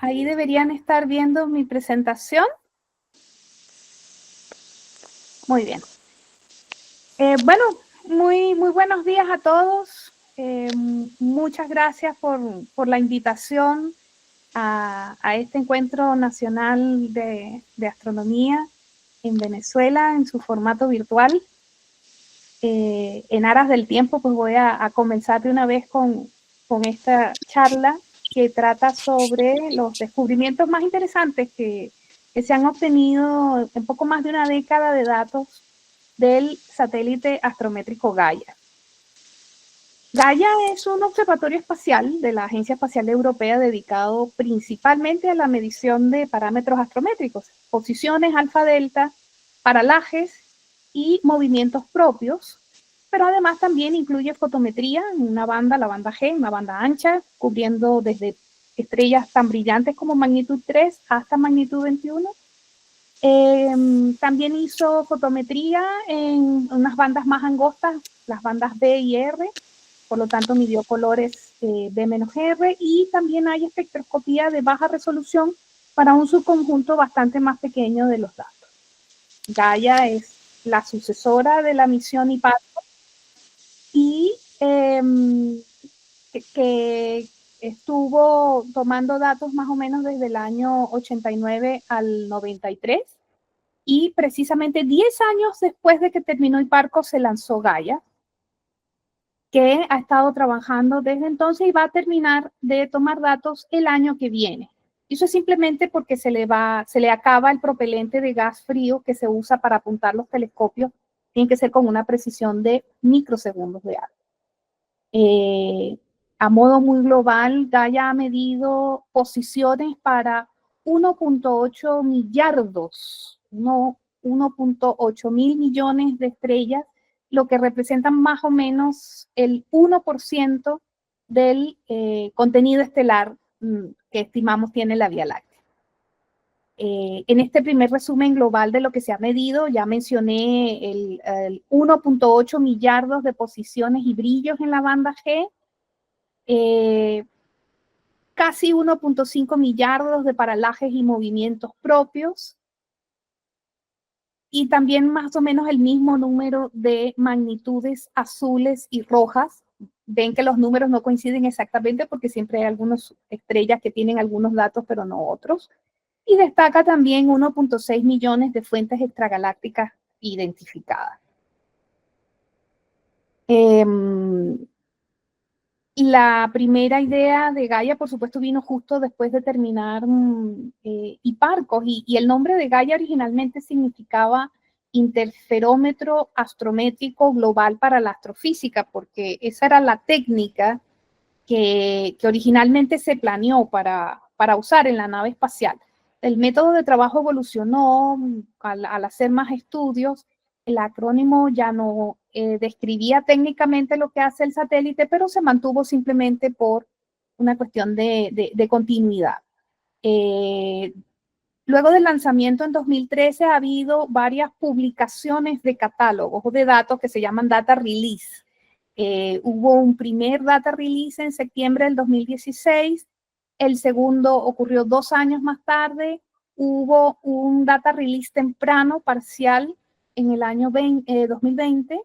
Ahí deberían estar viendo mi presentación. Muy bien. Bueno, muy buenos días a todos. Muchas gracias por la invitación a este encuentro nacional de astronomía en Venezuela en su formato virtual. En aras del tiempo, pues voy a comenzar de una vez con esta charla que trata sobre los descubrimientos más interesantes que se han obtenido en poco más de una década de datos del satélite astrométrico Gaia. Gaia es un observatorio espacial de la Agencia Espacial Europea dedicado principalmente a la medición de parámetros astrométricos, posiciones alfa-delta, paralajes y movimientos propios, pero además también incluye fotometría en una banda, la banda G, una banda ancha, cubriendo desde estrellas tan brillantes como magnitud 3 hasta magnitud 21. También hizo fotometría en unas bandas más angostas, las bandas B y R, por lo tanto midió colores B-R, y también hay espectroscopía de baja resolución para un subconjunto bastante más pequeño de los datos. Gaia es la sucesora de la misión IPARCO y que estuvo tomando datos más o menos desde el año 89 al 93, y precisamente 10 años después de que terminó IPARCO se lanzó Gaia, que ha estado trabajando desde entonces y va a terminar de tomar datos el año que viene. Eso es simplemente porque se le acaba el propelente de gas frío que se usa para apuntar los telescopios. Tiene que ser con una precisión de microsegundos de algo. A modo muy global, Gaia ha medido posiciones para 1.8 millardos, no 1.8 mil millones de estrellas, lo que representa más o menos el 1% del contenido estelar que estimamos tiene la Vía Láctea. En este primer resumen global de lo que se ha medido, ya mencioné el 1.8 millardos de posiciones y brillos en la banda G, casi 1.5 millardos de paralajes y movimientos propios, y también más o menos el mismo número de magnitudes azules y rojas. Ven que los números no coinciden exactamente porque siempre hay algunas estrellas que tienen algunos datos pero no otros. Y destaca también 1.6 millones de fuentes extragalácticas identificadas. La primera idea de Gaia, por supuesto, vino justo después de terminar IPARCO, y el nombre de Gaia originalmente significaba Interferómetro Astrométrico Global para la Astrofísica, porque esa era la técnica que originalmente se planeó para usar en la nave espacial. El método de trabajo evolucionó al hacer más estudios. El acrónimo ya no describía técnicamente lo que hace el satélite, pero se mantuvo simplemente por una cuestión de continuidad. Luego del lanzamiento en 2013 ha habido varias publicaciones de catálogos de datos que se llaman data release. Hubo un primer data release en septiembre del 2016, el segundo ocurrió 2 años más tarde, hubo un data release temprano, parcial, en el año 2020,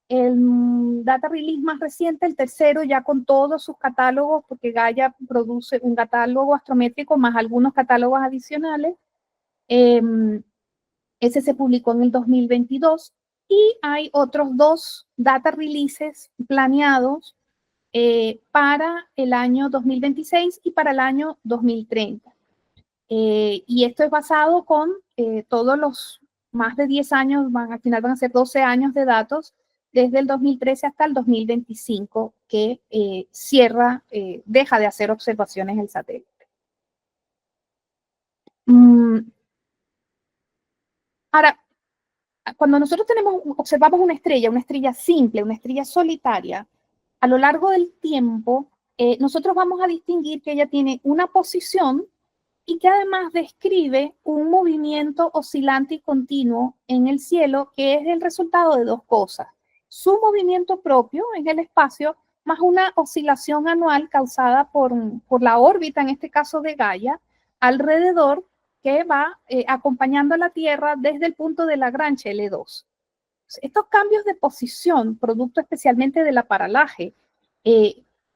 el data release más reciente, el tercero, ya con todos sus catálogos, porque Gaia produce un catálogo astrométrico más algunos catálogos adicionales. Ese se publicó en el 2022, y hay otros 2 data releases planeados para el año 2026 y para el año 2030. Y esto es basado con todos los más de 10 años, al final van a ser 12 años de datos, desde el 2013 hasta el 2025, que deja de hacer observaciones el satélite. Ahora, cuando nosotros observamos una estrella simple, una estrella solitaria, a lo largo del tiempo, nosotros vamos a distinguir que ella tiene una posición y que además describe un movimiento oscilante y continuo en el cielo, que es el resultado de 2 cosas: su movimiento propio en el espacio, más una oscilación anual causada por la órbita, en este caso de Gaia, alrededor, que va acompañando a la Tierra desde el punto de Lagrange L2. Estos cambios de posición, producto especialmente del aparalaje,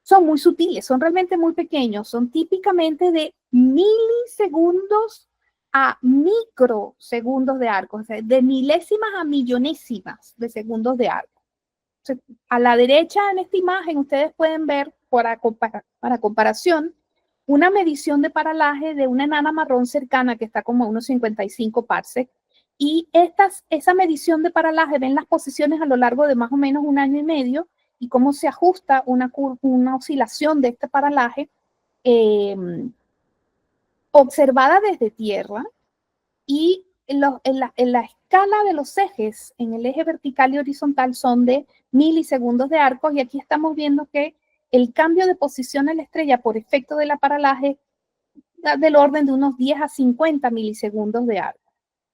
son muy sutiles, son realmente muy pequeños, son típicamente de milisegundos a microsegundos de arco, o sea, de milésimas a millonésimas de segundos de arco. A la derecha en esta imagen ustedes pueden ver, para comparación, una medición de paralaje de una enana marrón cercana que está como a unos 55 parsecs. Y esa medición de paralaje, ven las posiciones a lo largo de más o menos un año y medio y cómo se ajusta una oscilación de este paralaje observada desde tierra. Y en la escala de los ejes, en el eje vertical y horizontal, son de milisegundos de arcos, y aquí estamos viendo que el cambio de posición en la estrella por efecto del aparalaje da del orden de unos 10 a 50 milisegundos de arco.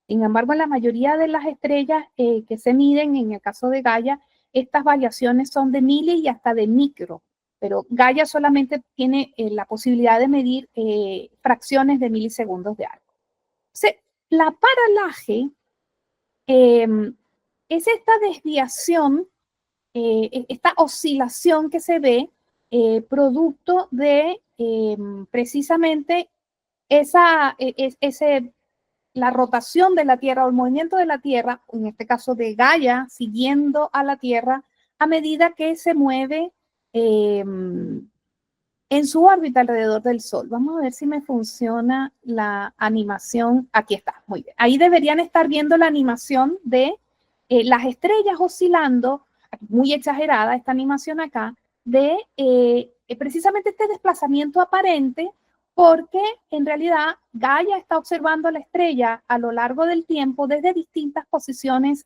Sin embargo, en la mayoría de las estrellas que se miden, en el caso de Gaia, estas variaciones son de mili y hasta de micro, pero Gaia solamente tiene la posibilidad de medir fracciones de milisegundos de arco. La paralaje es esta desviación, esta oscilación que se ve producto de precisamente la rotación de la Tierra o el movimiento de la Tierra, en este caso de Gaia, siguiendo a la Tierra a medida que se mueve en su órbita alrededor del Sol. Vamos a ver si me funciona la animación. Aquí está, muy bien. Ahí deberían estar viendo la animación de las estrellas oscilando, muy exagerada esta animación acá, de precisamente este desplazamiento aparente, porque en realidad Gaia está observando la estrella a lo largo del tiempo desde distintas posiciones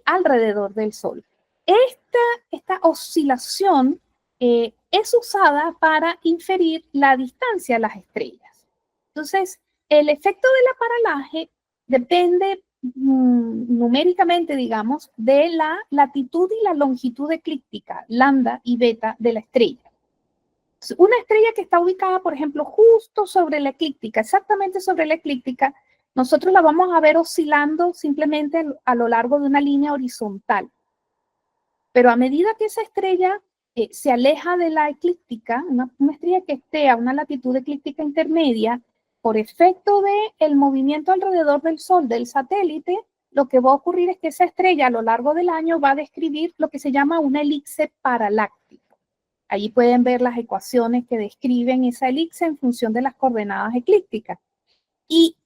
alrededor del Sol. Esta oscilación es usada para inferir la distancia a las estrellas. Entonces, el efecto del aparalaje depende numéricamente, digamos, de la latitud y la longitud eclíptica, lambda y beta, de la estrella. Una estrella que está ubicada, por ejemplo, justo sobre la eclíptica, exactamente sobre la eclíptica, nosotros la vamos a ver oscilando simplemente a lo largo de una línea horizontal. Pero a medida que esa estrella se aleja de la eclíptica, una estrella que esté a una latitud eclíptica intermedia, por efecto del movimiento alrededor del Sol del satélite, lo que va a ocurrir es que esa estrella a lo largo del año va a describir lo que se llama una elipse paraláctica. Allí pueden ver las ecuaciones que describen esa elipse en función de las coordenadas eclípticas. Y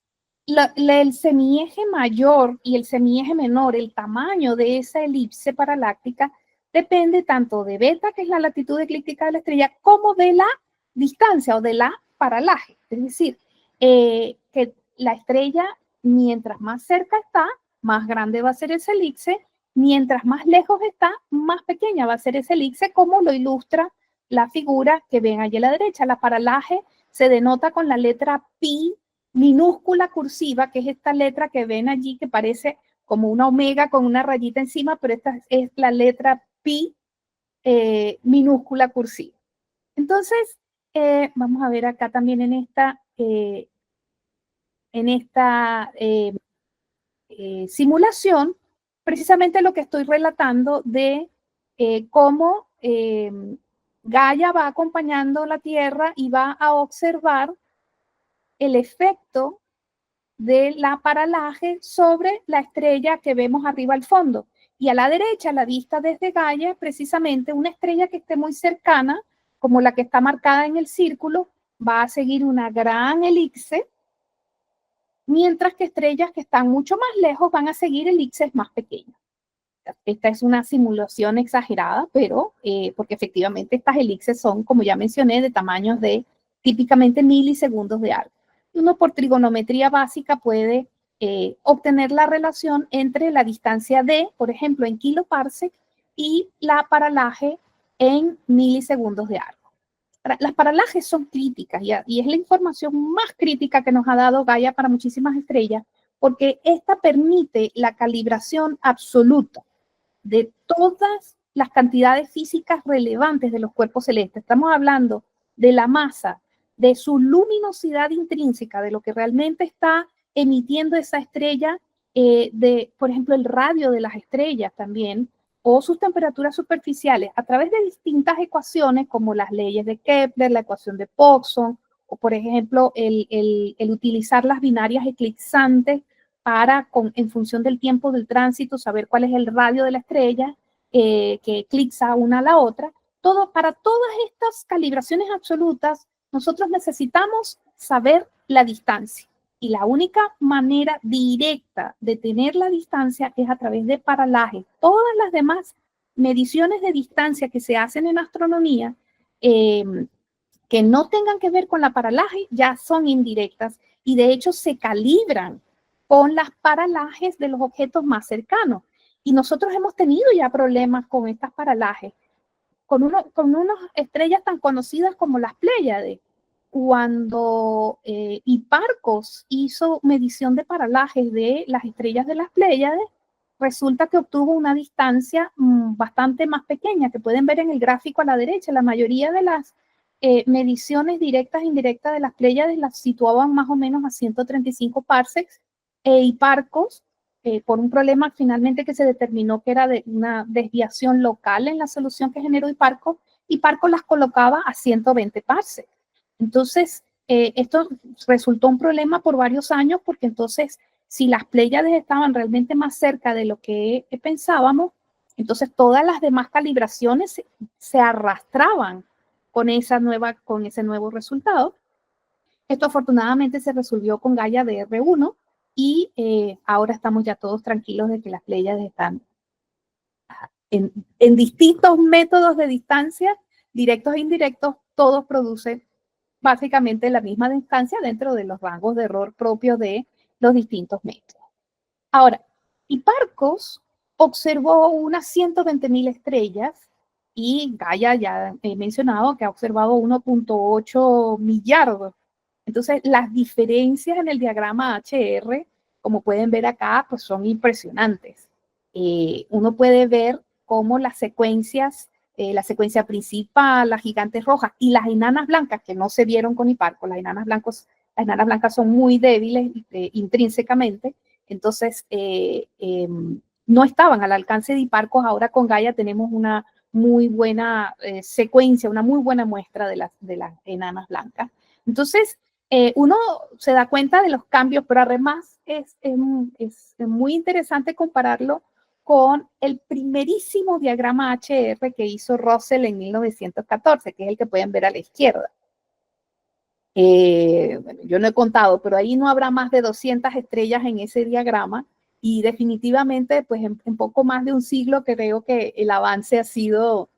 el semieje mayor y el semieje menor, el tamaño de esa elipse paraláctica, depende tanto de beta, que es la latitud eclíptica de la estrella, como de la distancia o de la paralaje. Es decir, que la estrella, mientras más cerca está, más grande va a ser esa elipse, mientras más lejos está, más pequeña va a ser esa elipse, como lo ilustra la figura que ven allí a la derecha. La paralaje se denota con la letra pi minúscula cursiva, que es esta letra que ven allí, que parece como una omega con una rayita encima, pero esta es la letra pi minúscula cursiva. Entonces, vamos a ver acá también en esta simulación, precisamente lo que estoy relatando de cómo Gaia va acompañando la Tierra y va a observar el efecto de la paralaje sobre la estrella que vemos arriba al fondo. Y a la derecha, la vista desde Gaia, precisamente una estrella que esté muy cercana, como la que está marcada en el círculo, va a seguir una gran elipse, mientras que estrellas que están mucho más lejos van a seguir elipses más pequeñas. Esta es una simulación exagerada, pero porque efectivamente estas elipses son, como ya mencioné, de tamaños de típicamente milisegundos de arco. Uno por trigonometría básica puede obtener la relación entre la distancia d, por ejemplo, en kiloparsec, y la paralaje en milisegundos de arco. Las paralajes son críticas y es la información más crítica que nos ha dado Gaia para muchísimas estrellas, porque esta permite la calibración absoluta de todas las cantidades físicas relevantes de los cuerpos celestes. Estamos hablando de la masa, de su luminosidad intrínseca, de lo que realmente está emitiendo esa estrella, por ejemplo, el radio de las estrellas también, o sus temperaturas superficiales, a través de distintas ecuaciones como las leyes de Kepler, la ecuación de Poisson, o por ejemplo, el utilizar las binarias eclipsantes para, en función del tiempo del tránsito, saber cuál es el radio de la estrella que eclipsa una a la otra. Para todas estas calibraciones absolutas, nosotros necesitamos saber la distancia. Y la única manera directa de tener la distancia es a través de paralaje. Todas las demás mediciones de distancia que se hacen en astronomía, que no tengan que ver con la paralaje, ya son indirectas y de hecho se calibran con las paralajes de los objetos más cercanos. Y nosotros hemos tenido ya problemas con estas paralajes, con unas estrellas tan conocidas como las Pléyades. Cuando Hipparcos hizo medición de paralajes de las estrellas de las Pléyades, resulta que obtuvo una distancia bastante más pequeña, que pueden ver en el gráfico a la derecha. La mayoría de las mediciones directas e indirectas de las Pléyades las situaban más o menos a 135 parsecs, e Hipparcos, por un problema finalmente que se determinó que era de una desviación local en la solución que generó Hipparcos las colocaba a 120 parsecs. Entonces, esto resultó un problema por varios años, porque entonces, si las Pléyades estaban realmente más cerca de lo que pensábamos, entonces todas las demás calibraciones se arrastraban con ese nuevo resultado. Esto afortunadamente se resolvió con Gaia DR1 y ahora estamos ya todos tranquilos de que las Pléyades están en distintos métodos de distancia, directos e indirectos, todos producen básicamente la misma distancia dentro de los rangos de error propios de los distintos métodos. Ahora, Hipparcos observó unas 120.000 estrellas y Gaia ya he mencionado que ha observado 1.8 millardos. Entonces, las diferencias en el diagrama HR, como pueden ver acá, pues son impresionantes. Uno puede ver cómo las secuencias, la secuencia principal, las gigantes rojas y las enanas blancas, que no se vieron con Hipparcos, las enanas blancas son muy débiles intrínsecamente, entonces no estaban al alcance de Hipparcos. Ahora con Gaia tenemos una muy buena secuencia, una muy buena muestra de las enanas blancas. Entonces, uno se da cuenta de los cambios, pero además es muy interesante compararlo con el primerísimo diagrama HR que hizo Russell en 1914, que es el que pueden ver a la izquierda. Bueno, yo no he contado, pero ahí no habrá más de 200 estrellas en ese diagrama, y definitivamente, pues en poco más de un siglo creo que el avance ha sido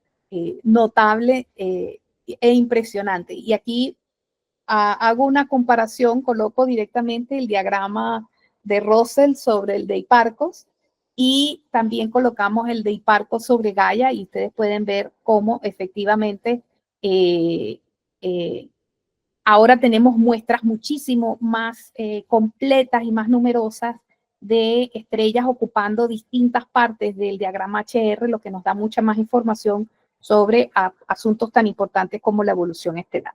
notable e impresionante. Y aquí hago una comparación, coloco directamente el diagrama de Russell sobre el de Hipparcos y también colocamos el de Hipparcos sobre Gaia, y ustedes pueden ver cómo efectivamente ahora tenemos muestras muchísimo más completas y más numerosas de estrellas ocupando distintas partes del diagrama HR, lo que nos da mucha más información sobre asuntos tan importantes como la evolución estelar.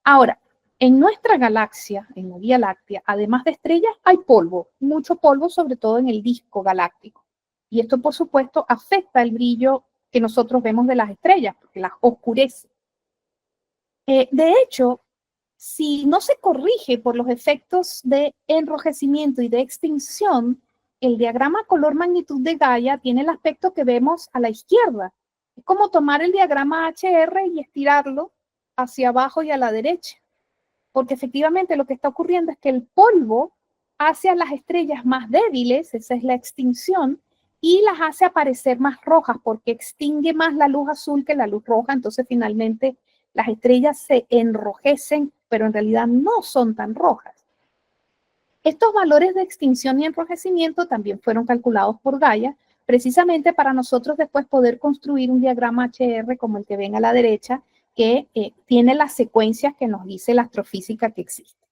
Ahora, en nuestra galaxia, en la Vía Láctea, además de estrellas, hay polvo, mucho polvo, sobre todo en el disco galáctico. Y esto, por supuesto, afecta el brillo que nosotros vemos de las estrellas, porque las oscurece. De hecho, si no se corrige por los efectos de enrojecimiento y de extinción, el diagrama color magnitud de Gaia tiene el aspecto que vemos a la izquierda. Es como tomar el diagrama HR y estirarlo hacia abajo y a la derecha, porque efectivamente lo que está ocurriendo es que el polvo hace a las estrellas más débiles, esa es la extinción, y las hace aparecer más rojas, porque extingue más la luz azul que la luz roja. Entonces finalmente las estrellas se enrojecen, pero en realidad no son tan rojas. Estos valores de extinción y enrojecimiento también fueron calculados por Gaia, precisamente para nosotros después poder construir un diagrama HR como el que ven a la derecha, que tiene las secuencias que nos dice la astrofísica que existe.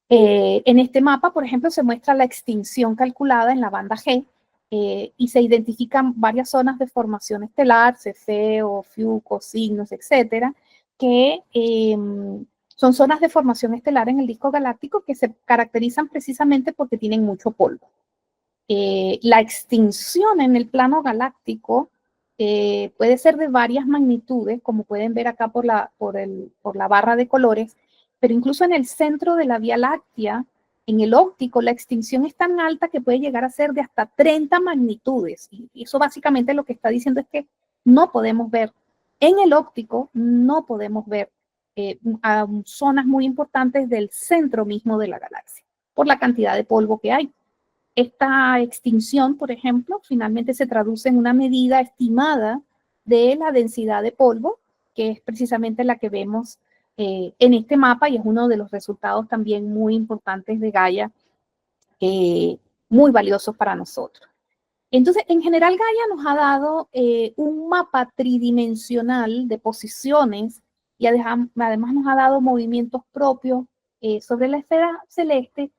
En este mapa, por ejemplo, se muestra la extinción calculada en la banda G, y se identifican varias zonas de formación estelar, Cefeo, Fiuco, Cygnus, etcétera, que son zonas de formación estelar en el disco galáctico que se caracterizan precisamente porque tienen mucho polvo. La extinción en el plano galáctico puede ser de varias magnitudes, como pueden ver acá por la barra de colores, pero incluso en el centro de la Vía Láctea, en el óptico, la extinción es tan alta que puede llegar a ser de hasta 30 magnitudes. Y eso básicamente lo que está diciendo es que no podemos ver, en el óptico, no podemos ver a zonas muy importantes del centro mismo de la galaxia, por la cantidad de polvo que hay. Esta extinción, por ejemplo, finalmente se traduce en una medida estimada de la densidad de polvo, que es precisamente la que vemos en este mapa y es uno de los resultados también muy importantes de Gaia, muy valiosos para nosotros. Entonces, en general, Gaia nos ha dado un mapa tridimensional de posiciones y además nos ha dado movimientos propios sobre la esfera celeste,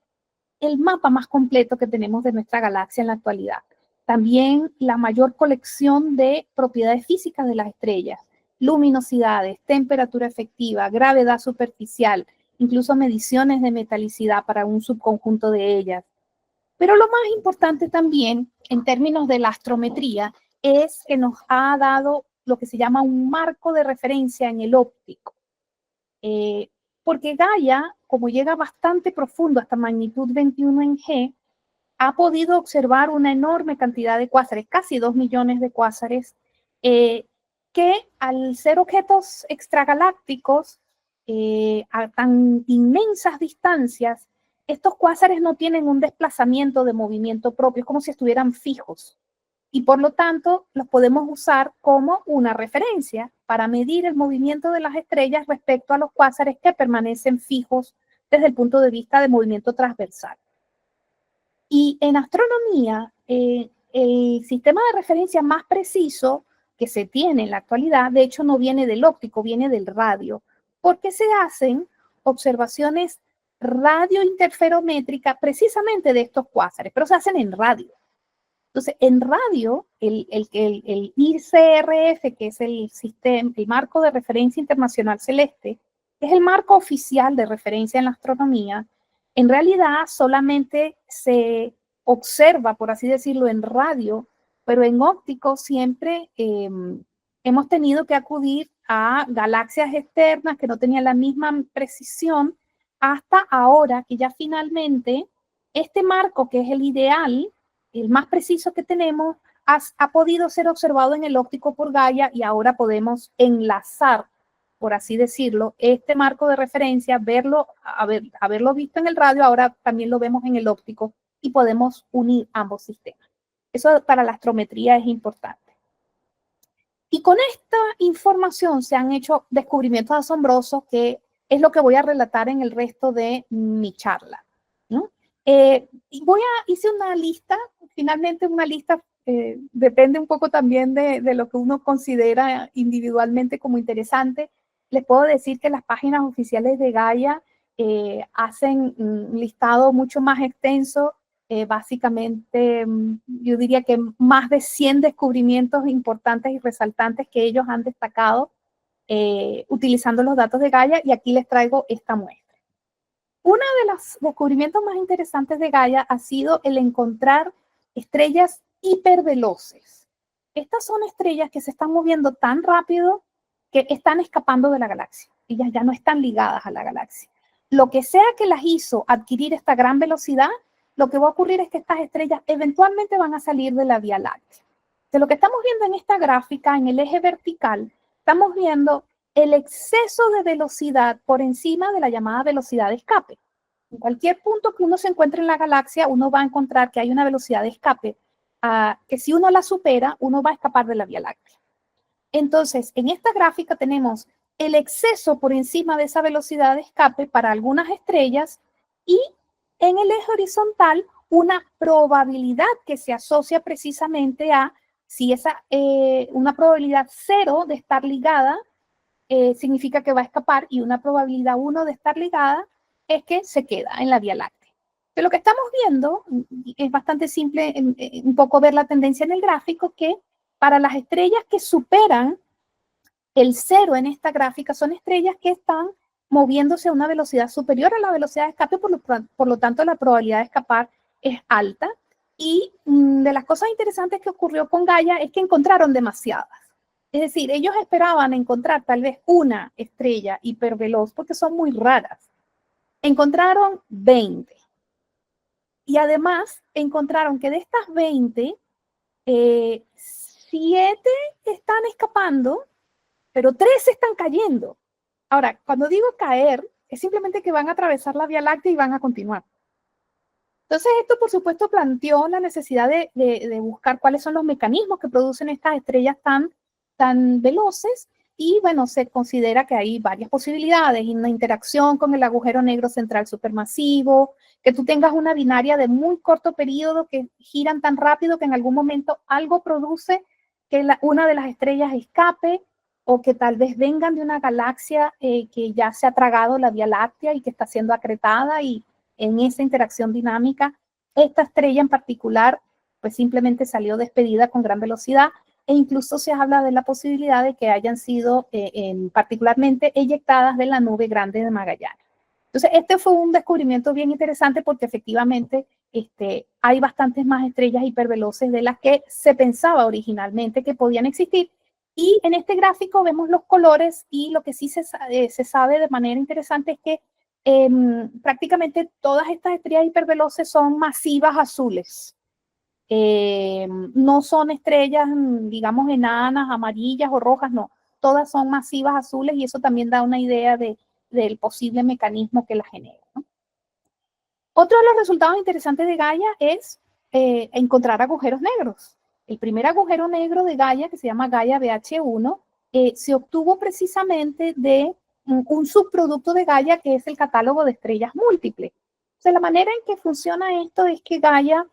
el mapa más completo que tenemos de nuestra galaxia en la actualidad. También la mayor colección de propiedades físicas de las estrellas, luminosidades, temperatura efectiva, gravedad superficial, incluso mediciones de metalicidad para un subconjunto de ellas. Pero lo más importante también, en términos de la astrometría, es que nos ha dado lo que se llama un marco de referencia en el óptico. Porque Gaia, como llega bastante profundo, hasta magnitud 21 en G, ha podido observar una enorme cantidad de cuásares, casi 2 millones de cuásares, que al ser objetos extragalácticos a tan inmensas distancias, estos cuásares no tienen un desplazamiento de movimiento propio, es como si estuvieran fijos. Y por lo tanto, los podemos usar como una referencia para medir el movimiento de las estrellas respecto a los cuásares que permanecen fijos desde el punto de vista de movimiento transversal. Y en astronomía, el sistema de referencia más preciso que se tiene en la actualidad, de hecho no viene del óptico, viene del radio, porque se hacen observaciones radiointerferométricas precisamente de estos cuásares, pero se hacen en radio. Entonces, en radio, el ICRF, que es el marco de referencia internacional celeste, es el marco oficial de referencia en la astronomía. En realidad, solamente se observa, por así decirlo, en radio, pero en óptico siempre hemos tenido que acudir a galaxias externas que no tenían la misma precisión, hasta ahora que ya finalmente este marco, que es el ideal, el más preciso que tenemos, ha podido ser observado en el óptico por Gaia y ahora podemos enlazar, por así decirlo, este marco de referencia, haberlo visto en el radio, ahora también lo vemos en el óptico y podemos unir ambos sistemas. Eso para la astrometría es importante. Y con esta información se han hecho descubrimientos asombrosos, que es lo que voy a relatar en el resto de mi charla, ¿no? Hice una lista, finalmente una lista, depende un poco también de lo que uno considera individualmente como interesante. Les puedo decir que las páginas oficiales de Gaia hacen un listado mucho más extenso, básicamente yo diría que más de 100 descubrimientos importantes y resaltantes que ellos han destacado utilizando los datos de Gaia, y aquí les traigo esta muestra. Uno de los descubrimientos más interesantes de Gaia ha sido el encontrar estrellas hiperveloces. Estas son estrellas que se están moviendo tan rápido que están escapando de la galaxia. Ellas ya no están ligadas a la galaxia. Lo que sea que las hizo adquirir esta gran velocidad, lo que va a ocurrir es que estas estrellas eventualmente van a salir de la Vía Láctea. De lo que estamos viendo en esta gráfica, en el eje vertical, estamos viendo el exceso de velocidad por encima de la llamada velocidad de escape. En cualquier punto que uno se encuentre en la galaxia, uno va a encontrar que hay una velocidad de escape, que si uno la supera, uno va a escapar de la Vía Láctea. Entonces, en esta gráfica tenemos el exceso por encima de esa velocidad de escape para algunas estrellas, y en el eje horizontal una probabilidad que se asocia precisamente a si una probabilidad 0 de estar ligada significa que va a escapar, y una probabilidad 1 de estar ligada es que se queda en la Vía Láctea. Pero lo que estamos viendo es bastante simple, un poco ver la tendencia en el gráfico, que para las estrellas que superan el cero en esta gráfica son estrellas que están moviéndose a una velocidad superior a la velocidad de escape, por lo tanto la probabilidad de escapar es alta. Y de las cosas interesantes que ocurrió con Gaia es que encontraron demasiadas. Es decir, ellos esperaban encontrar tal vez una estrella hiperveloz porque son muy raras. Encontraron 20. Y además encontraron que de estas 20, 7 están escapando, pero 3 están cayendo. Ahora, cuando digo caer, es simplemente que van a atravesar la Vía Láctea y van a continuar. Entonces, esto, por supuesto, planteó la necesidad de buscar cuáles son los mecanismos que producen estas estrellas tan veloces. Y bueno, se considera que hay varias posibilidades, una interacción con el agujero negro central supermasivo, que tú tengas una binaria de muy corto periodo que giran tan rápido que en algún momento algo produce que una de las estrellas escape, o que tal vez vengan de una galaxia que ya se ha tragado la Vía Láctea y que está siendo acretada, y en esa interacción dinámica, esta estrella en particular, pues simplemente salió despedida con gran velocidad, e incluso se habla de la posibilidad de que hayan sido particularmente eyectadas de la nube grande de Magallanes. Entonces, este fue un descubrimiento bien interesante porque efectivamente hay bastantes más estrellas hiperveloces de las que se pensaba originalmente que podían existir. Y en este gráfico vemos los colores, y lo que sí se sabe de manera interesante es que prácticamente todas estas estrellas hiperveloces son masivas azules. No son estrellas, digamos, enanas, amarillas o rojas, no. Todas son masivas azules, y eso también da una idea del posible mecanismo que las genera, ¿no? Otro de los resultados interesantes de Gaia es encontrar agujeros negros. El primer agujero negro de Gaia, que se llama Gaia BH1, se obtuvo precisamente de un subproducto de Gaia, que es el catálogo de estrellas múltiples. O sea, la manera en que funciona esto es que Gaia,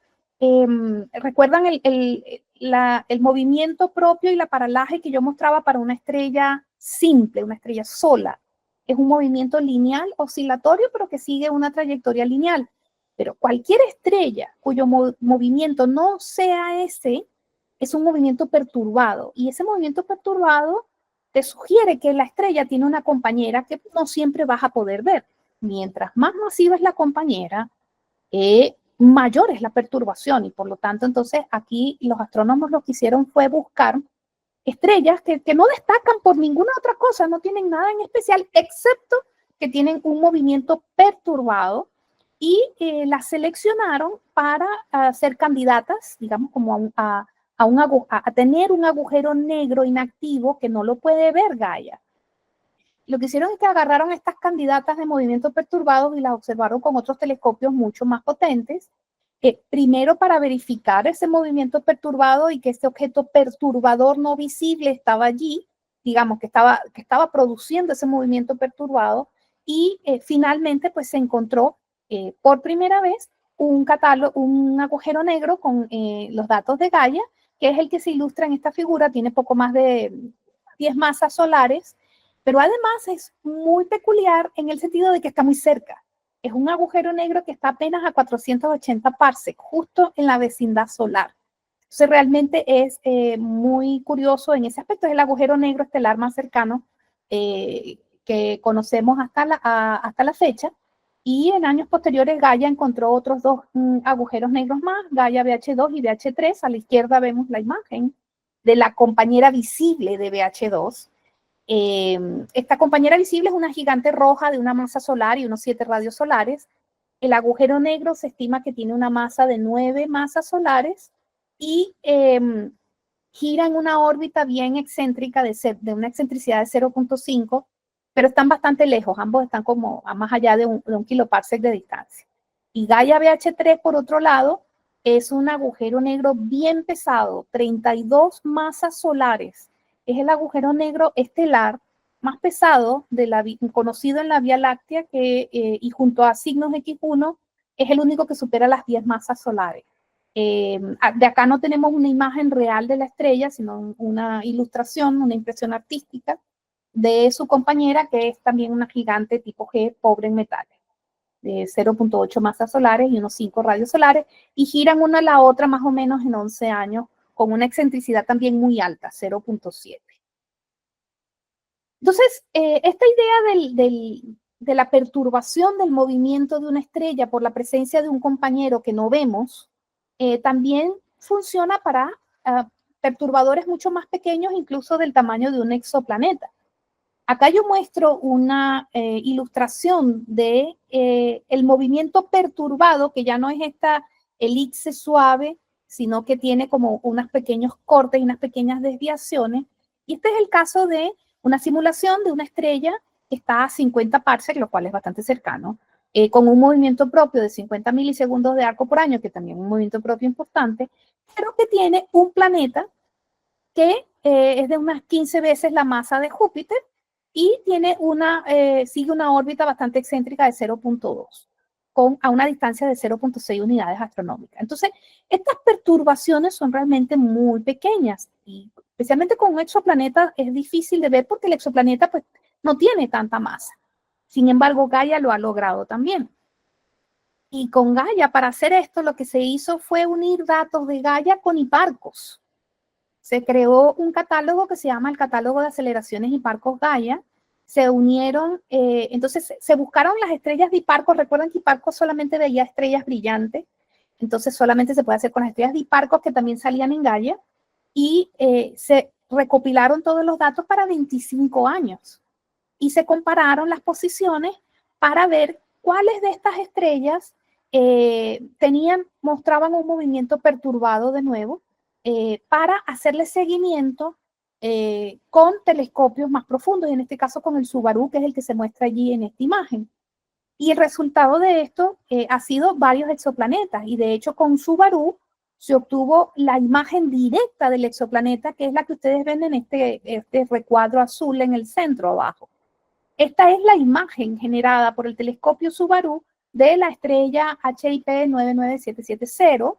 recuerdan el movimiento propio y la paralaje que yo mostraba para una estrella simple, una estrella sola. Es un movimiento lineal oscilatorio, pero que sigue una trayectoria lineal. Pero cualquier estrella cuyo movimiento no sea ese, es un movimiento perturbado. Y ese movimiento perturbado te sugiere que la estrella tiene una compañera que no siempre vas a poder ver. Mientras más masiva es la compañera, mayor es la perturbación. Y por lo tanto, entonces, aquí los astrónomos lo que hicieron fue buscar estrellas que no destacan por ninguna otra cosa, no tienen nada en especial, excepto que tienen un movimiento perturbado, y las seleccionaron para ser candidatas, digamos, como a tener un agujero negro inactivo que no lo puede ver Gaia. Lo que hicieron es que agarraron estas candidatas de movimiento perturbado y las observaron con otros telescopios mucho más potentes, primero para verificar ese movimiento perturbado y que este objeto perturbador no visible estaba allí, digamos que estaba produciendo ese movimiento perturbado, y finalmente pues se encontró por primera vez un agujero negro con los datos de Gaia, que es el que se ilustra en esta figura. Tiene poco más de 10 masas solares, pero además es muy peculiar en el sentido de que está muy cerca. Es un agujero negro que está apenas a 480 parsecs, justo en la vecindad solar. Entonces realmente es muy curioso en ese aspecto. Es el agujero negro estelar más cercano que conocemos hasta la fecha. Y en años posteriores Gaia encontró otros dos agujeros negros más, Gaia BH2 y BH3. A la izquierda vemos la imagen de la compañera visible de BH2. Esta compañera visible es una gigante roja de una masa solar y unos 7 radios solares. El agujero negro se estima que tiene una masa de 9 masas solares, y gira en una órbita bien excéntrica de una excentricidad de 0.5, pero están bastante lejos. Ambos están como a más allá de un kiloparsec de distancia. Y Gaia BH3, por otro lado, es un agujero negro bien pesado, 32 masas solares. Es el agujero negro estelar más pesado conocido en la Vía Láctea, y junto a Cygnus X1 es el único que supera las 10 masas solares. De acá no tenemos una imagen real de la estrella, sino una ilustración, una impresión artística de su compañera, que es también una gigante tipo G, pobre en metales. de 0.8 masas solares y unos 5 radios solares, y giran una a la otra más o menos en 11 años, con una excentricidad también muy alta, 0.7. Entonces, esta idea de la perturbación del movimiento de una estrella por la presencia de un compañero que no vemos, también funciona para perturbadores mucho más pequeños, incluso del tamaño de un exoplaneta. Acá yo muestro una ilustración de el movimiento perturbado, que ya no es esta elipse suave, sino que tiene como unos pequeños cortes y unas pequeñas desviaciones. Y este es el caso de una simulación de una estrella que está a 50 parsecs, lo cual es bastante cercano, con un movimiento propio de 50 milisegundos de arco por año, que también es un movimiento propio importante, pero que tiene un planeta que es de unas 15 veces la masa de Júpiter y tiene sigue una órbita bastante excéntrica de 0.2, a una distancia de 0.6 unidades astronómicas. Entonces, estas perturbaciones son realmente muy pequeñas y especialmente con un exoplaneta es difícil de ver porque el exoplaneta pues, no tiene tanta masa. Sin embargo, Gaia lo ha logrado también. Y con Gaia, para hacer esto, lo que se hizo fue unir datos de Gaia con Hiparcos. Se creó un catálogo que se llama el Catálogo de Aceleraciones Hiparcos Gaia. Se unieron, entonces se buscaron las estrellas de Hiparcos. Recuerden que Hiparcos solamente veía estrellas brillantes, entonces solamente se puede hacer con las estrellas de Hiparcos que también salían en Gaia. Y se recopilaron todos los datos para 25 años. Y se compararon las posiciones para ver cuáles de estas estrellas mostraban un movimiento perturbado de nuevo, para hacerle seguimiento con telescopios más profundos, y en este caso con el Subaru, que es el que se muestra allí en esta imagen. Y el resultado de esto ha sido varios exoplanetas, y de hecho con Subaru se obtuvo la imagen directa del exoplaneta, que es la que ustedes ven en este recuadro azul en el centro abajo. Esta es la imagen generada por el telescopio Subaru de la estrella HIP 99770.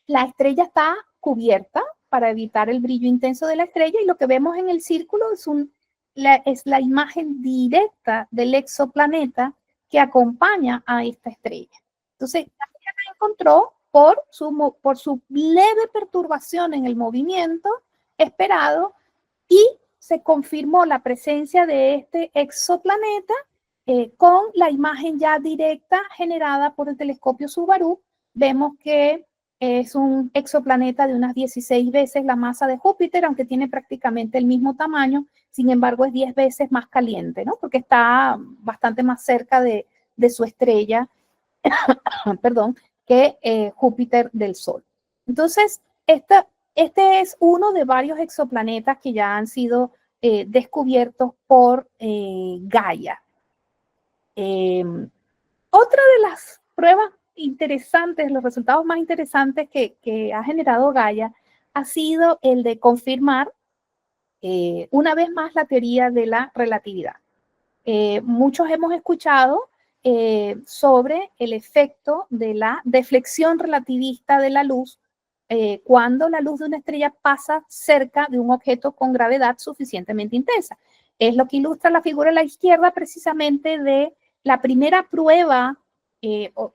La estrella está cubierta para evitar el brillo intenso de la estrella, y lo que vemos en el círculo es la imagen directa del exoplaneta que acompaña a esta estrella. Entonces, la encontró por su leve perturbación en el movimiento esperado, y se confirmó la presencia de este exoplaneta con la imagen ya directa generada por el telescopio Subaru. Vemos que es un exoplaneta de unas 16 veces la masa de Júpiter, aunque tiene prácticamente el mismo tamaño. Sin embargo, es 10 veces más caliente, ¿no? Porque está bastante más cerca de su estrella, perdón, que Júpiter del Sol. Entonces, este es uno de varios exoplanetas que ya han sido descubiertos por Gaia. Otra de las pruebas interesantes, los resultados más interesantes que ha generado Gaia ha sido el de confirmar una vez más la teoría de la relatividad. Muchos hemos escuchado sobre el efecto de la deflexión relativista de la luz cuando la luz de una estrella pasa cerca de un objeto con gravedad suficientemente intensa. Es lo que ilustra la figura a la izquierda precisamente de la primera prueba,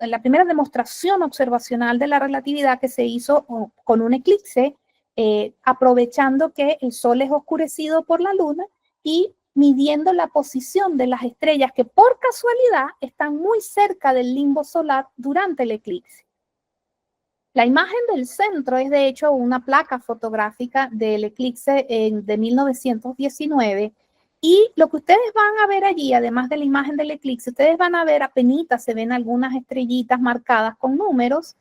la primera demostración observacional de la relatividad que se hizo con un eclipse, aprovechando que el Sol es oscurecido por la Luna y midiendo la posición de las estrellas que por casualidad están muy cerca del limbo solar durante el eclipse. La imagen del centro es de hecho una placa fotográfica del eclipse de 1919, y lo que ustedes van a ver allí, además de la imagen del eclipse, ustedes van a ver apenas se ven algunas estrellitas marcadas con números,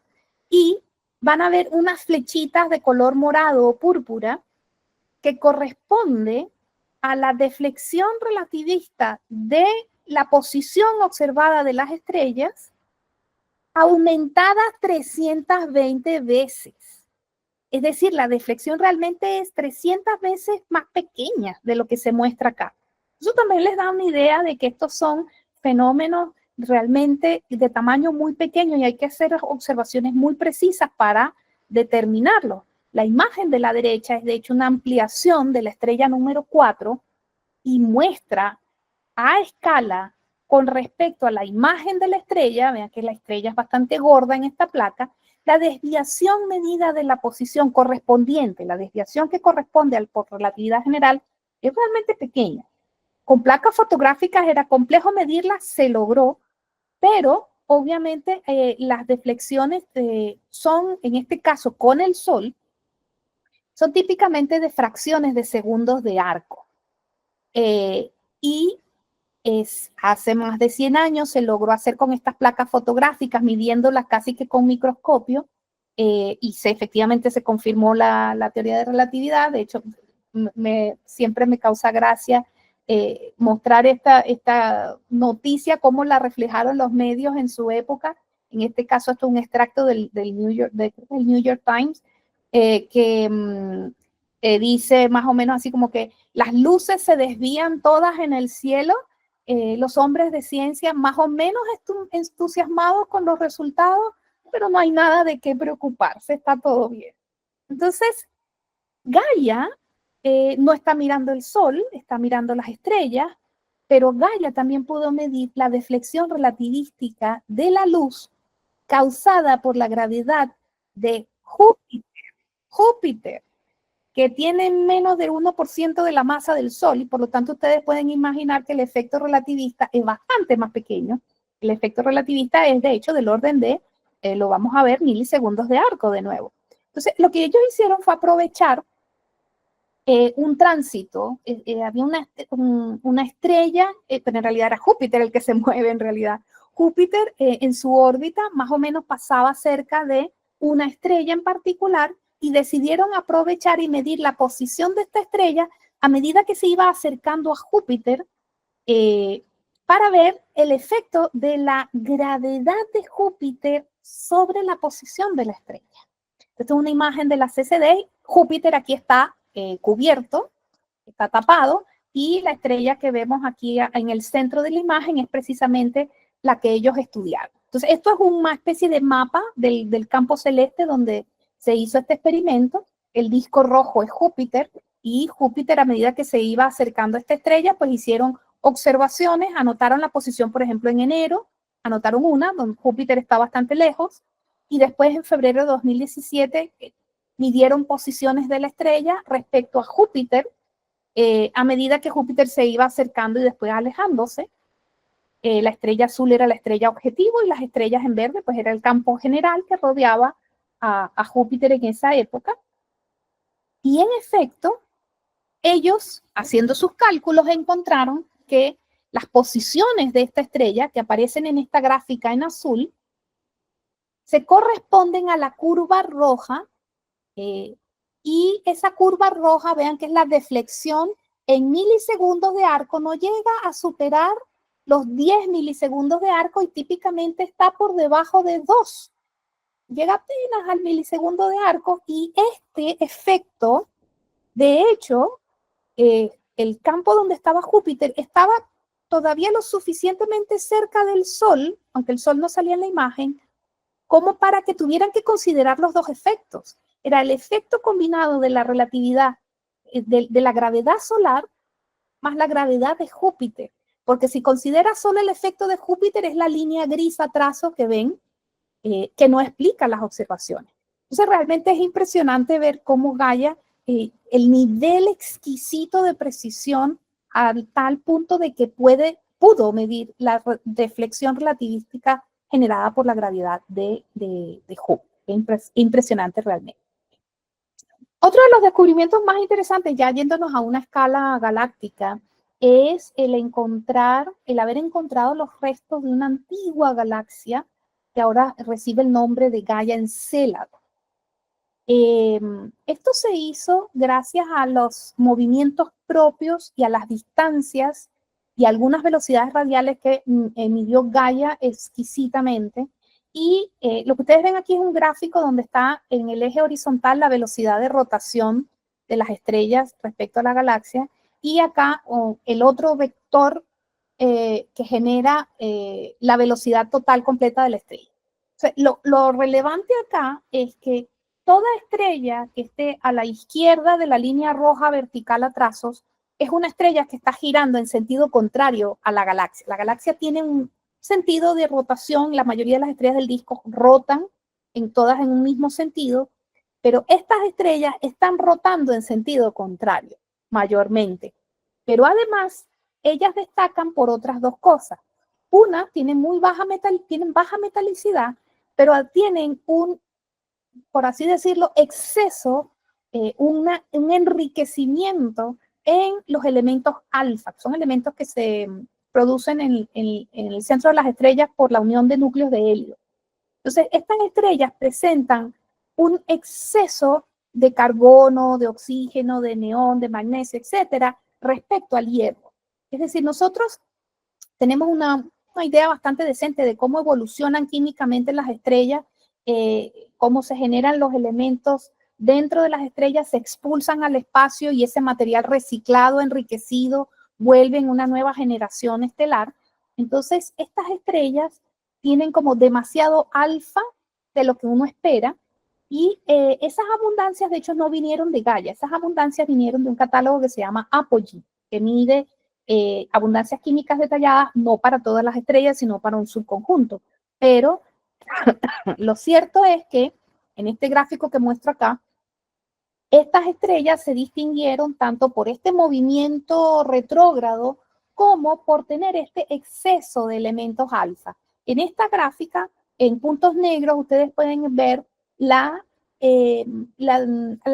y van a ver unas flechitas de color morado o púrpura que corresponde a la deflexión relativista de la posición observada de las estrellas aumentada 320 veces. Es decir, la deflexión realmente es 300 veces más pequeña de lo que se muestra acá. Eso también les da una idea de que estos son fenómenos realmente de tamaño muy pequeño y hay que hacer observaciones muy precisas para determinarlo. La imagen de la derecha es de hecho una ampliación de la estrella número 4 y muestra a escala con respecto a la imagen de la estrella, vean que la estrella es bastante gorda en esta placa, la desviación medida de la posición correspondiente, la desviación que corresponde por relatividad general, es realmente pequeña. Con placas fotográficas era complejo medirla, se logró, pero obviamente las deflexiones son, en este caso con el Sol, son típicamente de fracciones de segundos de arco. Y hace más de 100 años se logró hacer con estas placas fotográficas, midiéndolas casi que con microscopio, y efectivamente se confirmó la teoría de relatividad. De hecho, siempre me causa gracia mostrar esta noticia, cómo la reflejaron los medios en su época. En este caso, esto es un extracto del New York Times, que dice más o menos así como que las luces se desvían todas en el cielo, los hombres de ciencia más o menos entusiasmados con los resultados, pero no hay nada de qué preocuparse, está todo bien. Entonces, Gaia no está mirando el Sol, está mirando las estrellas, pero Gaia también pudo medir la deflexión relativística de la luz causada por la gravedad de Júpiter, que tiene menos del 1% de la masa del Sol, y por lo tanto ustedes pueden imaginar que el efecto relativista es bastante más pequeño. El efecto relativista es, de hecho, del orden de, lo vamos a ver, milisegundos de arco de nuevo. Entonces, lo que ellos hicieron fue aprovechar un tránsito. Había una estrella, pero en realidad era Júpiter el que se mueve en realidad. Júpiter en su órbita más o menos pasaba cerca de una estrella en particular, y decidieron aprovechar y medir la posición de esta estrella a medida que se iba acercando a Júpiter, para ver el efecto de la gravedad de Júpiter sobre la posición de la estrella. Esta es una imagen de la CCD. Júpiter aquí está cubierto, está tapado, y la estrella que vemos aquí en el centro de la imagen es precisamente la que ellos estudiaron. Entonces, esto es una especie de mapa del campo celeste donde se hizo este experimento. El disco rojo es Júpiter, y Júpiter, a medida que se iba acercando a esta estrella, pues hicieron observaciones, anotaron la posición, por ejemplo, en enero, anotaron una, donde Júpiter está bastante lejos, y después en febrero de 2017 midieron posiciones de la estrella respecto a Júpiter, a medida que Júpiter se iba acercando y después alejándose. La estrella azul era la estrella objetivo, y las estrellas en verde pues era el campo general que rodeaba a Júpiter en esa época. Y en efecto, ellos, haciendo sus cálculos, encontraron que las posiciones de esta estrella que aparecen en esta gráfica en azul se corresponden a la curva roja, y esa curva roja, vean que es la deflexión en milisegundos de arco, no llega a superar los 10 milisegundos de arco, y típicamente está por debajo de 2. Llega apenas al milisegundo de arco, y este efecto, de hecho, el campo donde estaba Júpiter estaba todavía lo suficientemente cerca del Sol, aunque el Sol no salía en la imagen, como para que tuvieran que considerar los dos efectos. Era el efecto combinado de la relatividad, de la gravedad solar, más la gravedad de Júpiter. Porque si considera solo el efecto de Júpiter, es la línea gris a trazo que ven, que no explica las observaciones. Entonces, realmente es impresionante ver cómo Gaia, el nivel exquisito de precisión, al tal punto de que pudo medir la deflexión relativística generada por la gravedad de Júpiter. Impresionante realmente. Otro de los descubrimientos más interesantes, ya yéndonos a una escala galáctica, es el haber encontrado los restos de una antigua galaxia que ahora recibe el nombre de Gaia Encélado. Esto se hizo gracias a los movimientos propios y a las distancias y algunas velocidades radiales que midió Gaia exquisitamente. Y lo que ustedes ven aquí es un gráfico donde está en el eje horizontal la velocidad de rotación de las estrellas respecto a la galaxia, y acá el otro vector que genera la velocidad total completa de la estrella. O sea, lo relevante acá es que toda estrella que esté a la izquierda de la línea roja vertical a trazos es una estrella que está girando en sentido contrario a la galaxia. La galaxia tiene un sentido de rotación, la mayoría de las estrellas del disco rotan todas en un mismo sentido, pero estas estrellas están rotando en sentido contrario, mayormente. Pero además, ellas destacan por otras dos cosas. Una, tienen baja metalicidad, pero tienen un, por así decirlo, exceso, un enriquecimiento en los elementos alfa, que son elementos que se producen en el centro de las estrellas por la unión de núcleos de helio. Entonces, estas estrellas presentan un exceso de carbono, de oxígeno, de neón, de magnesio, etcétera, respecto al hierro. Es decir, nosotros tenemos una idea bastante decente de cómo evolucionan químicamente las estrellas, cómo se generan los elementos dentro de las estrellas, se expulsan al espacio y ese material reciclado, enriquecido, vuelve en una nueva generación estelar. Entonces, estas estrellas tienen como demasiado alfa de lo que uno espera y esas abundancias, de hecho, no vinieron de Gaia, esas abundancias vinieron de un catálogo que se llama Apogee, que mide abundancias químicas detalladas, no para todas las estrellas, sino para un subconjunto. Pero lo cierto es que en este gráfico que muestro acá, estas estrellas se distinguieron tanto por este movimiento retrógrado como por tener este exceso de elementos alfa. En esta gráfica, en puntos negros, ustedes pueden ver las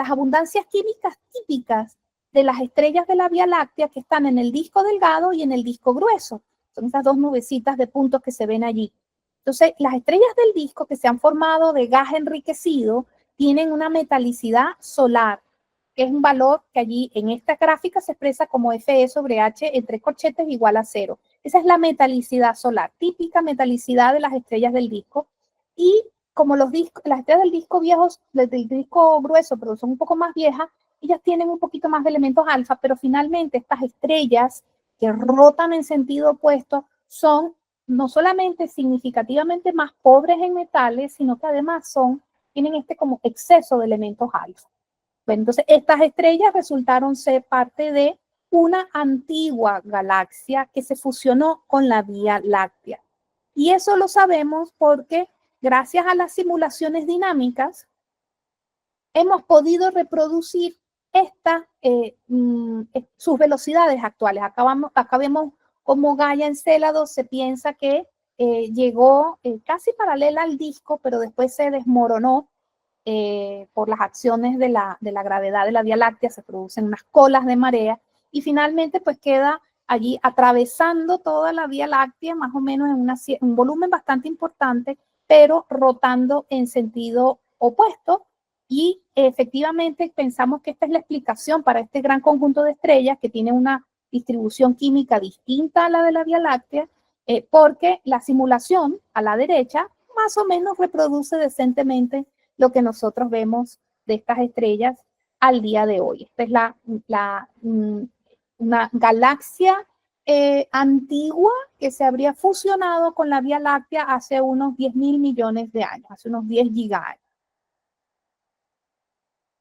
abundancias químicas típicas de las estrellas de la Vía Láctea que están en el disco delgado y en el disco grueso. Son esas dos nubecitas de puntos que se ven allí. Entonces, las estrellas del disco que se han formado de gas enriquecido tienen una metalicidad solar, que es un valor que allí en esta gráfica se expresa como Fe sobre H entre corchetes igual a 0. Esa es la metalicidad solar, típica metalicidad de las estrellas del disco. Y como las estrellas del disco viejos, del disco grueso, pero son un poco más viejas, ellas tienen un poquito más de elementos alfa, pero finalmente estas estrellas que rotan en sentido opuesto son no solamente significativamente más pobres en metales, sino que además tienen este como exceso de elementos alfa. Bueno, entonces estas estrellas resultaron ser parte de una antigua galaxia que se fusionó con la Vía Láctea. Y eso lo sabemos porque gracias a las simulaciones dinámicas hemos podido reproducir sus velocidades actuales. Acá vemos cómo Gaia Encélado se piensa que llegó casi paralela al disco, pero después se desmoronó por las acciones de la gravedad de la Vía Láctea, se producen unas colas de marea y finalmente pues queda allí atravesando toda la Vía Láctea, más o menos en un volumen bastante importante, pero rotando en sentido opuesto. Y efectivamente pensamos que esta es la explicación para este gran conjunto de estrellas que tiene una distribución química distinta a la de la Vía Láctea, porque la simulación a la derecha más o menos reproduce decentemente lo que nosotros vemos de estas estrellas al día de hoy. Esta es una galaxia antigua que se habría fusionado con la Vía Láctea hace unos 10.000 millones de años, hace unos 10 gigaños.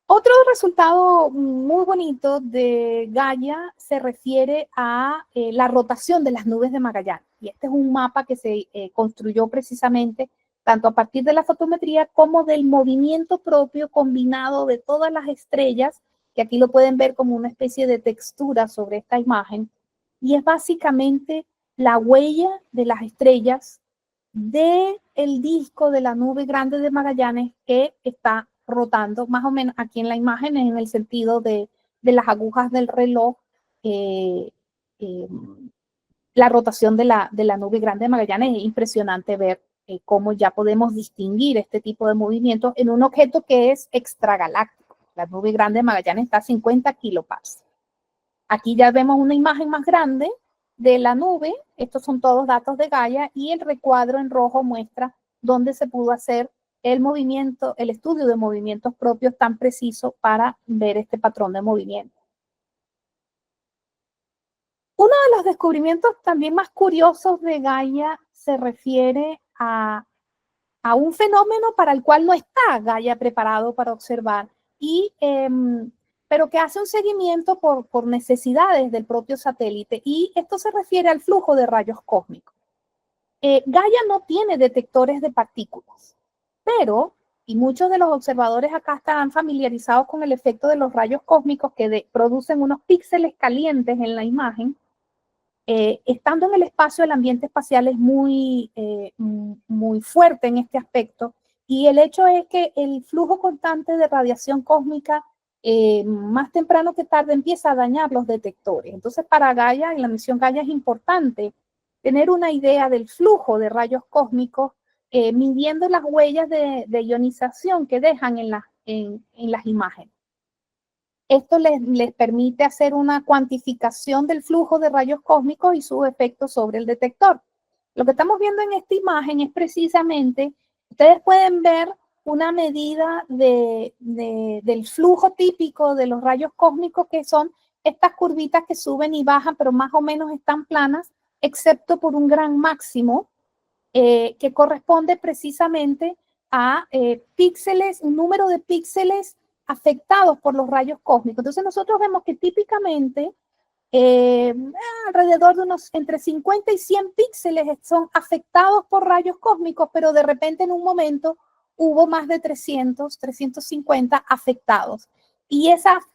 Otro resultado muy bonito de Gaia se refiere a la rotación de las nubes de Magallanes. Y este es un mapa que se construyó precisamente tanto a partir de la fotometría como del movimiento propio combinado de todas las estrellas, que aquí lo pueden ver como una especie de textura sobre esta imagen. Y es básicamente la huella de las estrellas del disco de la nube grande de Magallanes que está rotando más o menos aquí en la imagen en el sentido de las agujas del reloj, la rotación de la nube grande de Magallanes. Es impresionante ver cómo ya podemos distinguir este tipo de movimientos en un objeto que es extragaláctico. La nube grande de Magallanes está a 50 kiloparsecs. Aquí ya vemos una imagen más grande de la nube. Estos son todos datos de Gaia y el recuadro en rojo muestra dónde se pudo hacer el estudio de movimientos propios tan preciso para ver este patrón de movimiento. Uno de los descubrimientos también más curiosos de Gaia se refiere a un fenómeno para el cual no está Gaia preparado para observar y pero que hace un seguimiento por necesidades del propio satélite, y esto se refiere al flujo de rayos cósmicos. Gaia no tiene detectores de partículas, pero, y muchos de los observadores acá están familiarizados con el efecto de los rayos cósmicos que producen unos píxeles calientes en la imagen. Estando en el espacio, el ambiente espacial es muy fuerte en este aspecto, y el hecho es que el flujo constante de radiación cósmica, más temprano que tarde, empieza a dañar los detectores. Entonces, para Gaia, en la misión Gaia, es importante tener una idea del flujo de rayos cósmicos, midiendo las huellas de ionización que dejan en las imágenes. Esto les permite hacer una cuantificación del flujo de rayos cósmicos y sus efectos sobre el detector. Lo que estamos viendo en esta imagen es precisamente, ustedes pueden ver una medida del flujo típico de los rayos cósmicos, que son estas curvitas que suben y bajan, pero más o menos están planas, excepto por un gran máximo, que corresponde precisamente a píxeles, un número de píxeles afectados por los rayos cósmicos. Entonces nosotros vemos que típicamente alrededor de unos entre 50 y 100 píxeles son afectados por rayos cósmicos, pero de repente en un momento hubo más de 300, 350 afectados. Y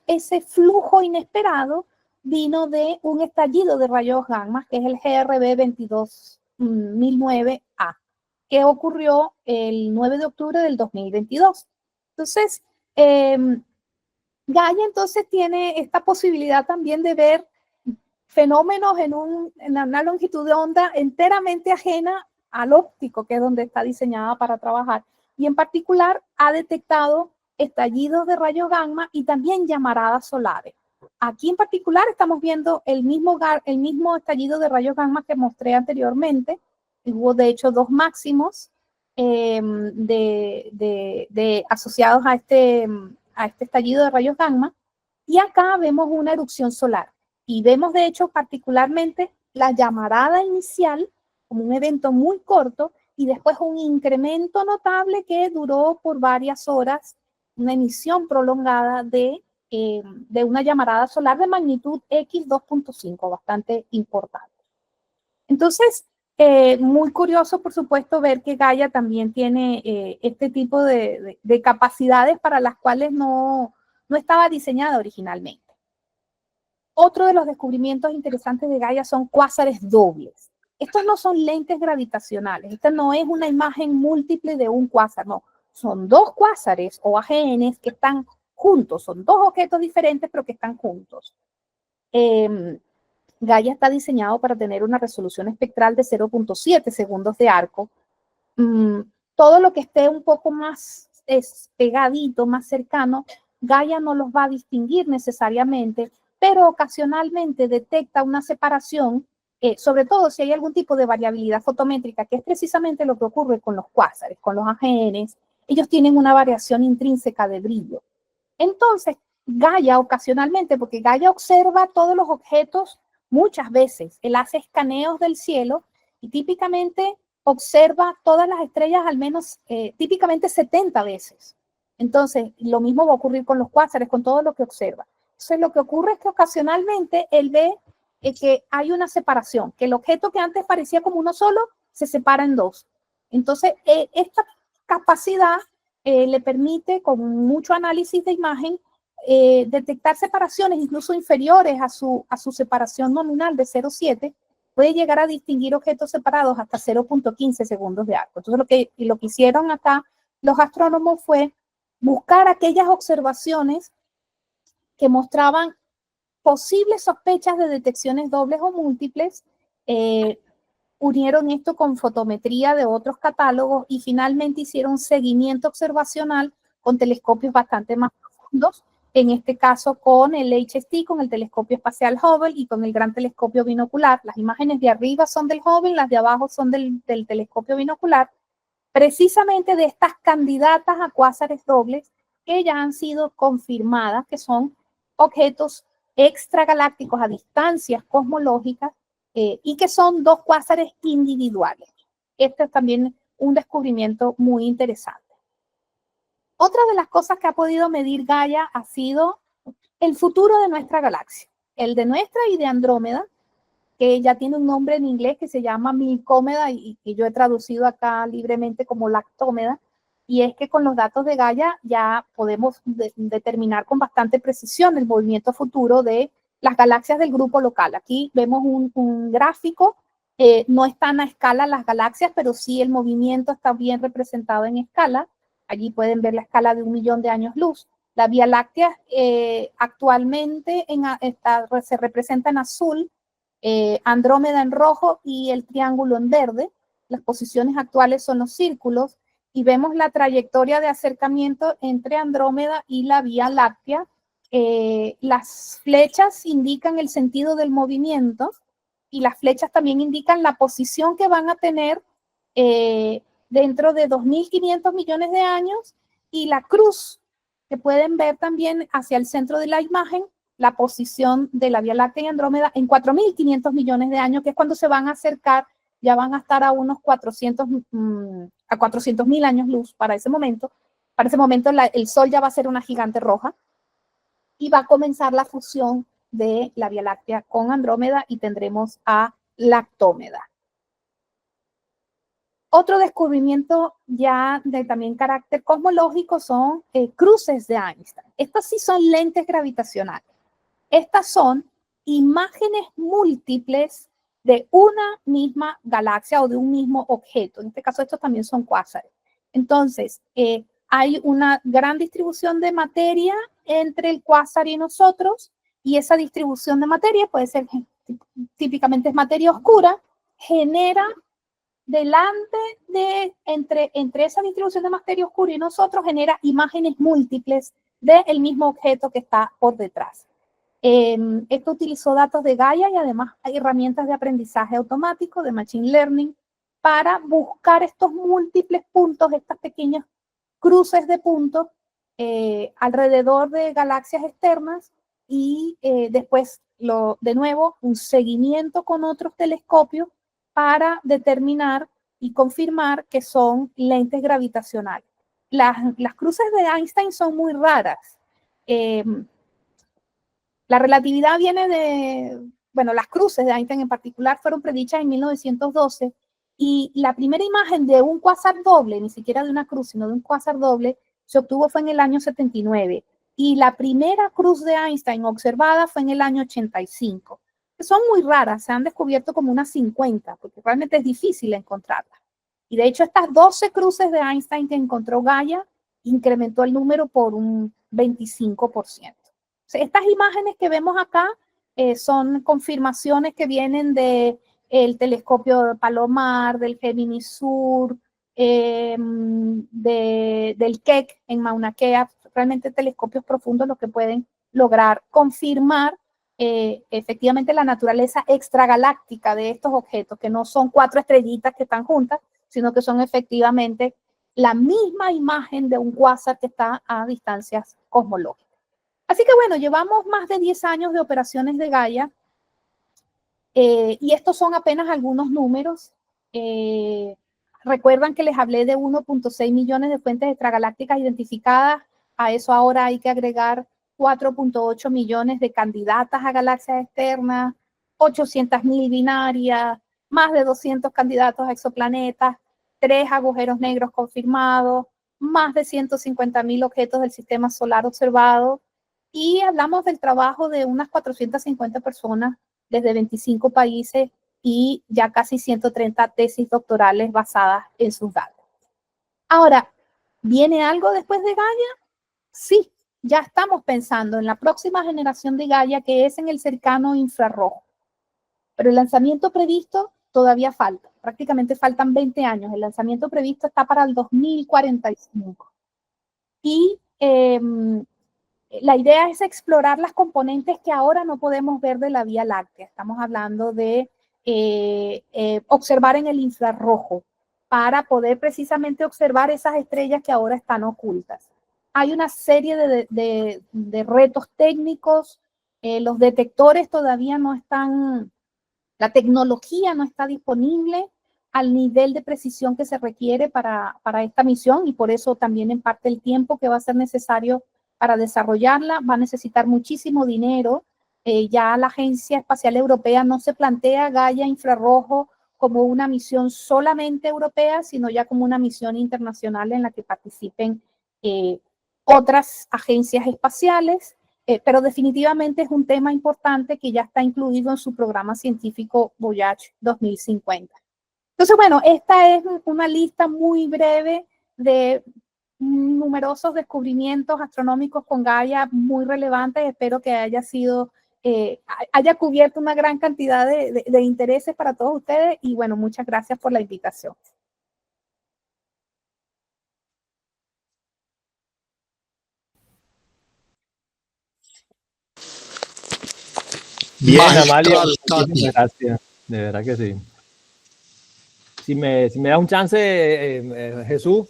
ese flujo inesperado vino de un estallido de rayos gamma, que es el GRB 22009A, que ocurrió el 9 de octubre del 2022. Entonces, Gaia entonces tiene esta posibilidad también de ver fenómenos en una longitud de onda enteramente ajena al óptico, que es donde está diseñada para trabajar. Y en particular ha detectado estallidos de rayos gamma y también llamaradas solares. Aquí en particular estamos viendo el mismo estallido de rayos gamma que mostré anteriormente. Hubo de hecho dos máximos asociados a este estallido de rayos gamma, y acá vemos una erupción solar. Y vemos de hecho particularmente la llamarada inicial como un evento muy corto, y después un incremento notable que duró por varias horas, una emisión prolongada de una llamarada solar de magnitud X 2.5, bastante importante. Entonces, muy curioso, por supuesto, ver que Gaia también tiene este tipo de capacidades para las cuales no estaba diseñada originalmente. Otro de los descubrimientos interesantes de Gaia son cuásares dobles. Estos no son lentes gravitacionales. Esta no es una imagen múltiple de un cuásar, no. Son dos cuásares o AGNs que están juntos. Son dos objetos diferentes, pero que están juntos. Gaia está diseñado para tener una resolución espectral de 0.7 segundos de arco. Todo lo que esté un poco más pegadito, más cercano, Gaia no los va a distinguir necesariamente, pero ocasionalmente detecta una separación, sobre todo si hay algún tipo de variabilidad fotométrica, que es precisamente lo que ocurre con los cuásares, con los AGNs. Ellos tienen una variación intrínseca de brillo. Entonces, Gaia ocasionalmente, porque Gaia observa todos los objetos muchas veces, él hace escaneos del cielo y típicamente observa todas las estrellas al menos típicamente 70 veces. Entonces, lo mismo va a ocurrir con los cuásares, con todo lo que observa. Entonces, lo que ocurre es que ocasionalmente él ve que hay una separación, que el objeto que antes parecía como uno solo se separa en dos. Entonces, esta capacidad le permite, con mucho análisis de imagen, detectar separaciones incluso inferiores a su separación nominal de 0.7, puede llegar a distinguir objetos separados hasta 0.15 segundos de arco. Entonces, lo que hicieron acá los astrónomos fue buscar aquellas observaciones que mostraban posibles sospechas de detecciones dobles o múltiples, unieron esto con fotometría de otros catálogos y finalmente hicieron seguimiento observacional con telescopios bastante más profundos, en este caso con el HST, con el telescopio espacial Hubble y con el gran telescopio binocular. Las imágenes de arriba son del Hubble, las de abajo son del telescopio binocular, precisamente de estas candidatas a cuásares dobles que ya han sido confirmadas, que son objetos extragalácticos a distancias cosmológicas y que son dos cuásares individuales. Este es también un descubrimiento muy interesante. Otra de las cosas que ha podido medir Gaia ha sido el futuro de nuestra galaxia, el de nuestra y de Andrómeda, que ya tiene un nombre en inglés que se llama Milcómeda y que yo he traducido acá libremente como Lactómeda, y es que con los datos de Gaia ya podemos determinar con bastante precisión el movimiento futuro de las galaxias del grupo local. Aquí vemos un gráfico, no están a escala las galaxias, pero sí el movimiento está bien representado en escala. Allí pueden ver la escala de 1 millón de años luz. La Vía Láctea actualmente se representa en azul, Andrómeda en rojo y el triángulo en verde. Las posiciones actuales son los círculos y vemos la trayectoria de acercamiento entre Andrómeda y la Vía Láctea. Las flechas indican el sentido del movimiento y las flechas también indican la posición que van a tener dentro de 2.500 millones de años, y la cruz que pueden ver también hacia el centro de la imagen, la posición de la Vía Láctea y Andrómeda en 4.500 millones de años, que es cuando se van a acercar, ya van a estar a unos 400.000 años luz para ese momento. Para ese momento el Sol ya va a ser una gigante roja y va a comenzar la fusión de la Vía Láctea con Andrómeda y tendremos a Lactómeda. Otro descubrimiento ya de también carácter cosmológico son cruces de Einstein. Estas sí son lentes gravitacionales. Estas son imágenes múltiples de una misma galaxia o de un mismo objeto. En este caso, estos también son cuásares. Entonces, hay una gran distribución de materia entre el cuásar y nosotros, y esa distribución de materia puede ser, típicamente es materia oscura, genera delante de, entre esa distribución de materia oscura y nosotros, genera imágenes múltiples del mismo objeto que está por detrás. Esto utilizó datos de Gaia y además hay herramientas de aprendizaje automático, de Machine Learning, para buscar estos múltiples puntos, estas pequeñas cruces de puntos alrededor de galaxias externas, y después, de nuevo, un seguimiento con otros telescopios para determinar y confirmar que son lentes gravitacionales. Las cruces de Einstein son muy raras. La relatividad viene de, bueno, las cruces de Einstein en particular fueron predichas en 1912, y la primera imagen de un cuásar doble, ni siquiera de una cruz, sino de un cuásar doble, se obtuvo fue en el año 79, y la primera cruz de Einstein observada fue en el año 85. Son muy raras, se han descubierto como unas 50, porque realmente es difícil encontrarlas. Y de hecho, estas 12 cruces de Einstein que encontró Gaia incrementó el número por un 25%. Estas imágenes que vemos acá son confirmaciones que vienen del telescopio Palomar, del Gemini Sur, del Keck en Mauna Kea, realmente telescopios profundos los que pueden lograr confirmar efectivamente la naturaleza extragaláctica de estos objetos, que no son 4 estrellitas que están juntas, sino que son efectivamente la misma imagen de un cuásar que está a distancias cosmológicas. Así que bueno, llevamos más de 10 años de operaciones de Gaia, y estos son apenas algunos números. Recuerdan que les hablé de 1.6 millones de fuentes extragalácticas identificadas. A eso ahora hay que agregar 4.8 millones de candidatas a galaxias externas, 800.000 binarias, más de 200 candidatos a exoplanetas, 3 agujeros negros confirmados, más de 150.000 objetos del sistema solar observados, y hablamos del trabajo de unas 450 personas desde 25 países y ya casi 130 tesis doctorales basadas en sus datos. Ahora, ¿viene algo después de Gaia? Sí, ya estamos pensando en la próxima generación de Gaia, que es en el cercano infrarrojo. Pero el lanzamiento previsto todavía falta, prácticamente faltan 20 años. El lanzamiento previsto está para el 2045. Y la idea es explorar las componentes que ahora no podemos ver de la Vía Láctea. Estamos hablando de observar en el infrarrojo para poder precisamente observar esas estrellas que ahora están ocultas. Hay una serie de retos técnicos. Los detectores todavía no están, la tecnología no está disponible al nivel de precisión que se requiere para esta misión, y por eso también en parte el tiempo que va a ser necesario para desarrollarla va a necesitar muchísimo dinero. Ya la Agencia Espacial Europea no se plantea Gaia Infrarrojo como una misión solamente europea, sino ya como una misión internacional en la que participen otras agencias espaciales, pero definitivamente es un tema importante que ya está incluido en su programa científico Voyage 2050. Entonces, bueno, esta es una lista muy breve de numerosos descubrimientos astronómicos con Gaia muy relevantes. Espero que haya cubierto una gran cantidad de intereses para todos ustedes y bueno, muchas gracias por la invitación. Bien, Amalia, muchísimas gracias, de verdad que sí. Si me da un chance, Jesús,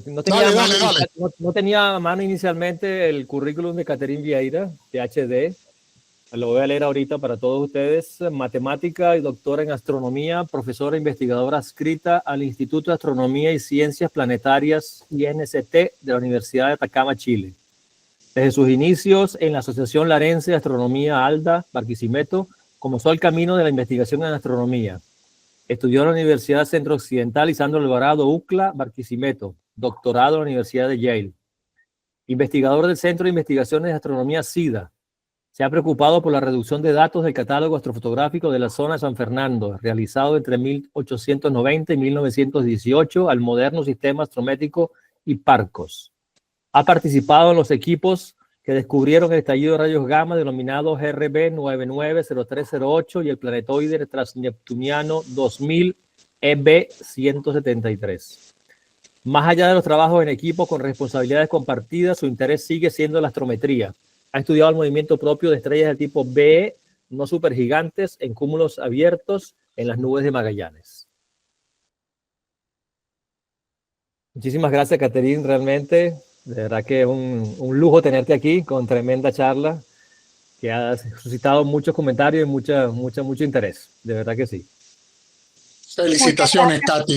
no tenía a mano inicialmente el currículum de Catherine Vieira, PhD. Lo voy a leer ahorita para todos ustedes. Matemática y doctora en astronomía, profesora investigadora adscrita al Instituto de Astronomía y Ciencias Planetarias INST de la Universidad de Atacama, Chile. Desde sus inicios en la Asociación Larense de Astronomía ALDA, Barquisimeto, comenzó el camino de la investigación en astronomía. Estudió en la Universidad Centro Occidental Lisandro Alvarado, UCLA, Barquisimeto, doctorado en la Universidad de Yale. Investigador del Centro de Investigaciones de Astronomía SIDA. Se ha preocupado por la reducción de datos del catálogo astrofotográfico de la zona de San Fernando, realizado entre 1890 y 1918 al moderno sistema astrométrico Hipparcos. Ha participado en los equipos que descubrieron el estallido de rayos gamma denominado GRB 990308 y el planetoide transneptuniano 2000 EB 173. Más allá de los trabajos en equipo con responsabilidades compartidas, su interés sigue siendo la astrometría. Ha estudiado el movimiento propio de estrellas del tipo B, no supergigantes, en cúmulos abiertos en las nubes de Magallanes. Muchísimas gracias, Catherine, realmente. De verdad que es un lujo tenerte aquí con tremenda charla que ha suscitado muchos comentarios y mucho interés. De verdad que sí. Felicitaciones, Tati.